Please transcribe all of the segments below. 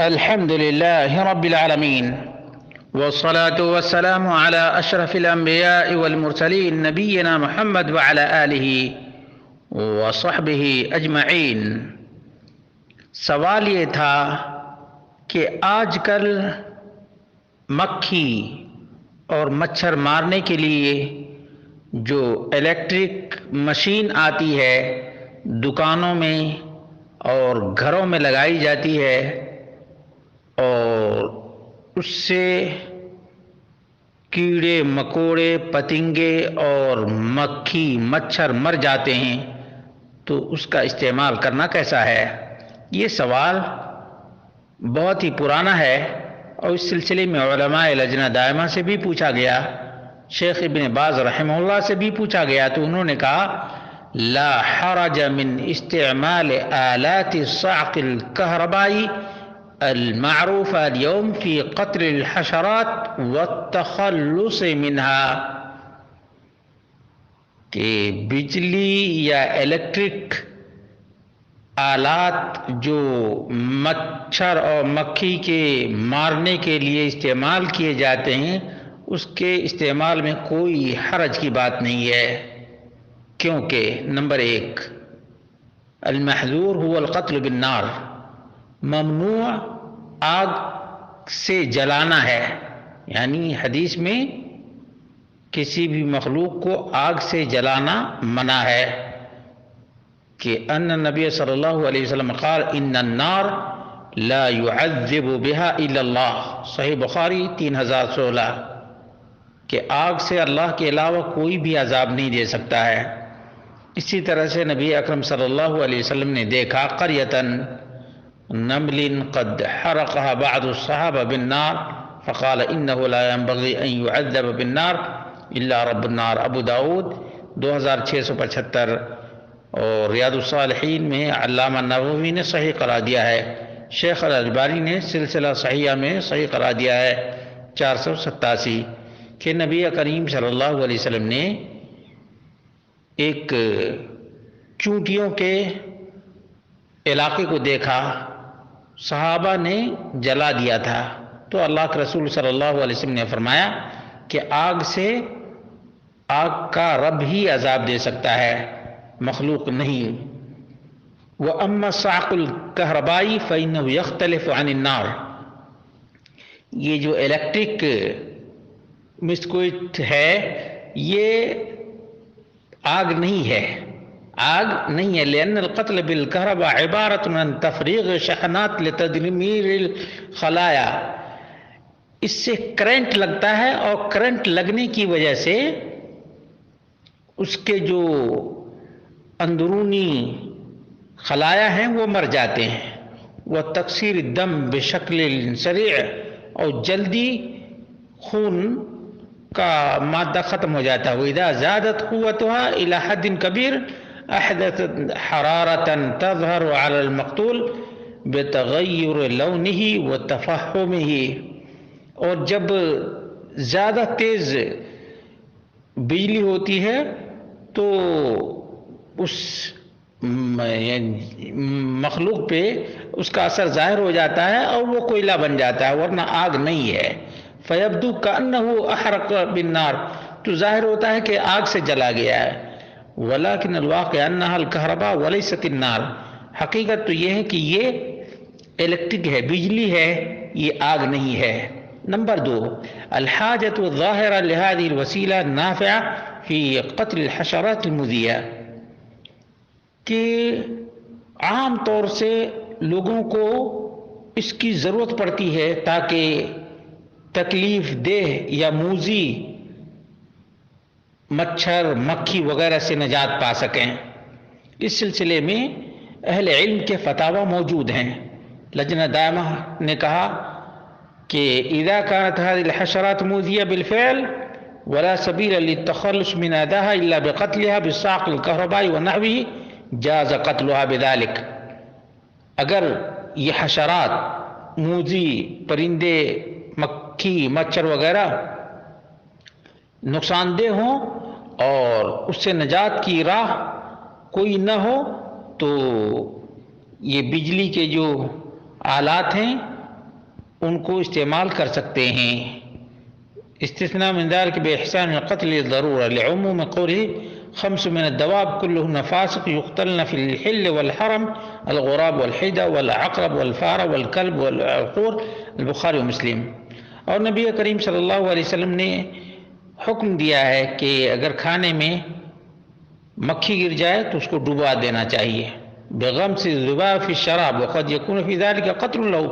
الحمد لله رب العالمين، والصلاة والسلام على أشرف الأنبياء والمرسلين نبينا محمد وعلى آلہ وصحبہ اجمعین۔ سوال یہ تھا کہ آج کل مکھی اور مچھر مارنے کے لیے جو الیکٹرک مشین آتی ہے دکانوں میں اور گھروں میں لگائی جاتی ہے اور اس سے کیڑے مکوڑے پتنگے اور مکھی مچھر مر جاتے ہیں، تو اس کا استعمال کرنا کیسا ہے؟ یہ سوال بہت ہی پرانا ہے اور اس سلسلے میں علماء لجنہ دائمہ سے بھی پوچھا گیا، شیخ ابن باز رحمہ اللہ سے بھی پوچھا گیا، تو انہوں نے کہا لا حرج من استعمال آلات الصعق الكهربائی المعروف اليوم في قتل الحشرات والتخلص منها، کہ بجلی یا الیکٹرک آلات جو مچھر اور مکھی کے مارنے کے لیے استعمال کیے جاتے ہیں اس کے استعمال میں کوئی حرج کی بات نہیں ہے، کیونکہ نمبر 1 المحظور هو القتل بالنار، ممنوع آگ سے جلانا ہے، یعنی حدیث میں کسی بھی مخلوق کو آگ سے جلانا منع ہے، کہ ان نبی صلی اللہ علیہ وسلم قال ان النار لا يعذب بها الا اللہ، صحیح بخاری 3016، کہ آگ سے اللہ کے علاوہ کوئی بھی عذاب نہیں دے سکتا ہے۔ اسی طرح سے نبی اکرم صلی اللہ علیہ وسلم نے دیکھا قریۃ نمل قد حرقها بعض الصحابہ بالنار فقال انه لا ينبغي ان يعذب بالنار الا رب النار، ابو داود 2675، اور ریاض الصالحین میں علامہ نووی نے صحیح قرار دیا ہے، شیخ الالبانی نے سلسلہ صحیحہ میں صحیح قرار دیا ہے 487، کہ نبی کریم صلی اللہ علیہ وسلم نے ایک چونٹیوں کے علاقے کو دیکھا، صحابہ نے جلا دیا تھا، تو اللہ کے رسول صلی اللہ علیہ وسلم نے فرمایا کہ آگ سے آگ کا رب ہی عذاب دے سکتا ہے، مخلوق نہیں۔ وَأَمَّا الصَّعْقُ الْكَهْرَبَائی فَإِنَّهُ يَخْتَلِفُ عَنِ النَّارِ، یہ جو الیکٹرک مسکوٹ ہے یہ آگ نہیں ہے، آگ نہیں ہے، لأن القتل بالكهرباء عبارة عن تفریغ شحنات لتدمیر الخلایا، اس سے کرنٹ لگتا ہے اور کرنٹ لگنے کی وجہ سے اس کے جو اندرونی خلایا ہیں وہ مر جاتے ہیں، وہ تکثیر الدم بشکل سریع، اور جلدی خون کا مادہ ختم ہو جاتا ہے، وَإِذَا زَادَتْ قُوَّتُهَا إِلَى حَدٍّ كَبِيرٍ أَحْدَثَتْ حَرَارَةً تَظْهَرُ عَلَى الْمَقْتُولِ بِتَغَيُّرِ لَوْنِهِ وَتَفَحُّمِهِ، اور جب زیادہ تیز بجلی ہوتی ہے تو اس مخلوق پہ اس کا اثر ظاہر ہو جاتا ہے اور وہ کوئلہ بن جاتا ہے، ورنہ آگ نہیں ہے، فَيَبْدُو كَأَنَّهُ أَحْرَقَ بِالنَّارِ، تو ظاہر ہوتا ہے کہ آگ سے جلا گیا ہے، وَلَكِنَّ الْوَاقِعَ أَنَّهَا الْكَهْرَبَاءُ وَلَيْسَتِ النَّارِ، حقیقت تو یہ ہے کہ یہ الیکٹرک ہے، بجلی ہے، یہ آگ نہیں ہے۔ نمبر 2 الحاجۃ الظاہرہ لهذه الوسیلہ نافعہ فی قتل الحشرات المؤذیہ، کہ عام طور سے لوگوں کو اس کی ضرورت پڑتی ہے تاکہ تکلیف دہ یا موذی مچھر مکھی وغیرہ سے نجات پا سکیں۔ اس سلسلے میں اہل علم کے فتاوی موجود ہیں، لجنہ دائمہ نے کہا کہ اذا كانت هذه الحشرات مؤذية بالفعل ولا سبيل للتخلص من اذاها الا بقتلها بالصعق الكهربائي ونحوه جاز قتلها بذلك، اگر یہ حشرات موذی پرندے مکھی مچھر وغیرہ نقصان دہ ہوں اور اس سے نجات کی راہ کوئی نہ ہو تو یہ بجلی کے جو آلات ہیں ان کو استعمال کر سکتے ہیں. استثناء من ذلك بإحسان القتل للضرورة لعموم قوله 5 من الدواب كلهن فاسق يقتلن في الحل والحرم الغراب والحيدة والعقرب والفار والكلب والعقور البخاری و مسلم. اور نبی کریم صلی اللہ علیہ وسلم نے حکم دیا ہے کہ اگر کھانے میں مکھی گر جائے تو اس کو ڈبا دینا چاہیے. بغمس الذباب في الشراب وقد يكون في ذلك قتل له،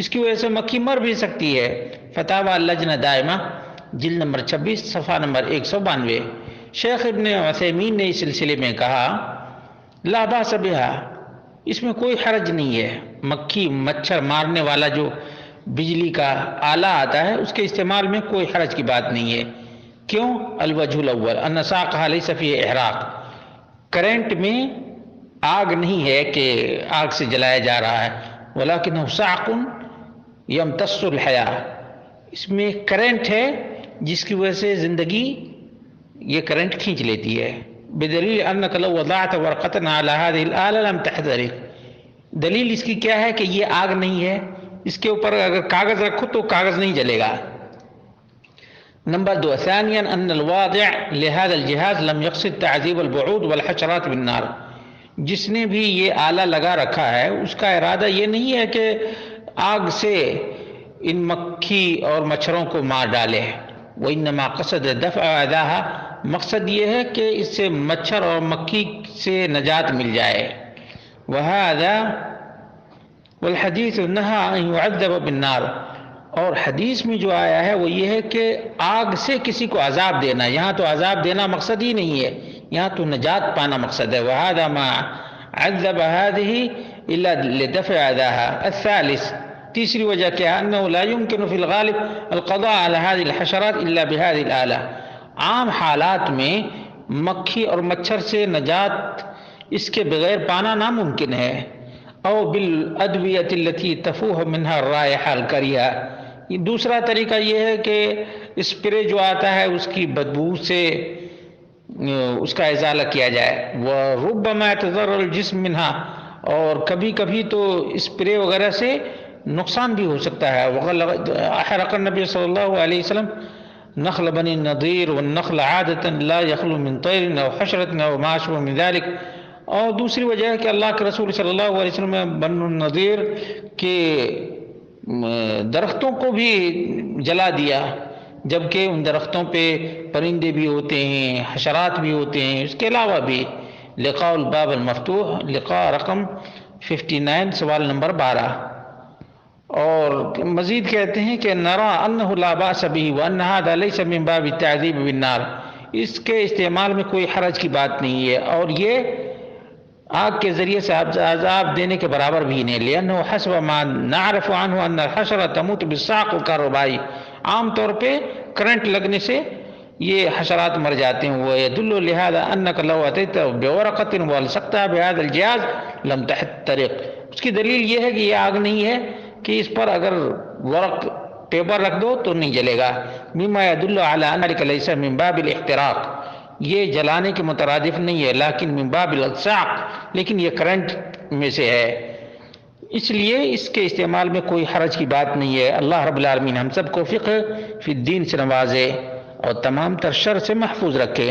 اس کی وجہ سے مکھی مر بھی سکتی ہے. فتاوی لجنہ دائمہ جلد نمبر 26 صفحہ نمبر 192. شیخ ابن عثیمین نے اس سلسلے میں کہا لا باس بہا، اس میں کوئی حرج نہیں ہے. مکھی مچھر مارنے والا جو بجلی کا آلہ آتا ہے اس کے استعمال میں کوئی حرج کی بات نہیں ہے. کیوں؟ الوجہ الاول ان ساقها ليس فيه احراق، کرنٹ میں آگ نہیں ہے کہ آگ سے جلایا جا رہا ہے. ولکنہ صعق یمتص الحیاة، اس میں کرنٹ ہے جس کی وجہ سے زندگی یہ کرنٹ کھینچ لیتی ہے. بدلیل انک لو وضعت ورقۃ علی هذه الآلة لم تحترق، دلیل اس کی کیا ہے کہ یہ آگ نہیں ہے، اس کے اوپر اگر کاغذ رکھو تو کاغذ نہیں جلے گا. نمبر 2 ثانیا ان الواضع لهذا الجهاز لم يقصد تعذيب البعوض والحشرات بالنار، جس نے بھی یہ آلہ لگا رکھا ہے اس کا ارادہ یہ نہیں ہے کہ آگ سے ان مکھی اور مچھروں کو مار ڈالے. وانما قصد دفع اذاها، مقصد یہ ہے کہ اس سے مچھر اور مکھی سے نجات مل جائے. وهذا والحدیث نہى ان يعذب بالنار، اور حدیث میں جو آیا ہے وہ یہ ہے کہ آگ سے کسی کو عذاب دینا، یہاں تو عذاب دینا مقصد ہی نہیں ہے، یہاں تو نجات پانا مقصد ہے. وهذا ما عذب هذه الا لدفع اذاها. الثالث، تیسری وجہ کیا ہے؟ انه لا يمكن في الغالب القضاء على هذه الحشرات الا بهذه الآلة، عام حالات میں مکھی اور مچھر سے نجات اس کے بغیر پانا ناممکن ہے. او بالادویۃ التي تفوح منها الرائحة الکریہہ، دوسرا طریقہ یہ ہے کہ اسپرے جو آتا ہے اس کی بدبو سے اس کا ازالہ کیا جائے. وربما يتضرر الجسم منها، اور کبھی کبھی تو اسپرے وغیرہ سے نقصان بھی ہو سکتا ہے. احرق النبی صلی اللہ علیہ وسلم نخل بنی النضیر والنخل عادة لا يخلو من طیر او حشرت او ما شابه من ذلك. اور دوسری وجہ ہے کہ اللہ کے رسول صلی اللہ علیہ وسلم نے بنو النضیر کے درختوں کو بھی جلا دیا، جبکہ ان درختوں پہ پرندے بھی ہوتے ہیں، حشرات بھی ہوتے ہیں، اس کے علاوہ بھی. لقاء الباب المفتوح، لقاء رقم 59 سوال نمبر 12. اور مزید کہتے ہیں کہ نرا انہ لا باس بہ وان ھذا لیس من باب التعذیب بالنار، اس کے استعمال میں کوئی حرج کی بات نہیں ہے اور یہ آگ کے ذریعے سے عذاب دینے کے برابر بھی نہیں. لأنه حسب ما نعرف عنه ان الحشرة تموت بالصعق والكهرباء، عام طور پہ کرنٹ لگنے سے یہ حشرات مر جاتے ہیں. ويدل لهذا انك لو اتيت بورقة والصقتها بهذا الجهاز لم تحترق، اس کی دلیل یہ ہے کہ یہ آگ نہیں ہے کہ اس پر اگر ورق پیپر رکھ دو تو نہیں جلے گا. مما يدل على انك ليس من باب الاحتراق، یہ جلانے کے مترادف نہیں ہے، لیکن من باب الالصاق، لیکن یہ کرنٹ میں سے ہے، اس لیے اس کے استعمال میں کوئی حرج کی بات نہیں ہے. اللہ رب العالمین ہم سب کو فقہ فی الدین سے نوازے اور تمام تر شر سے محفوظ رکھے.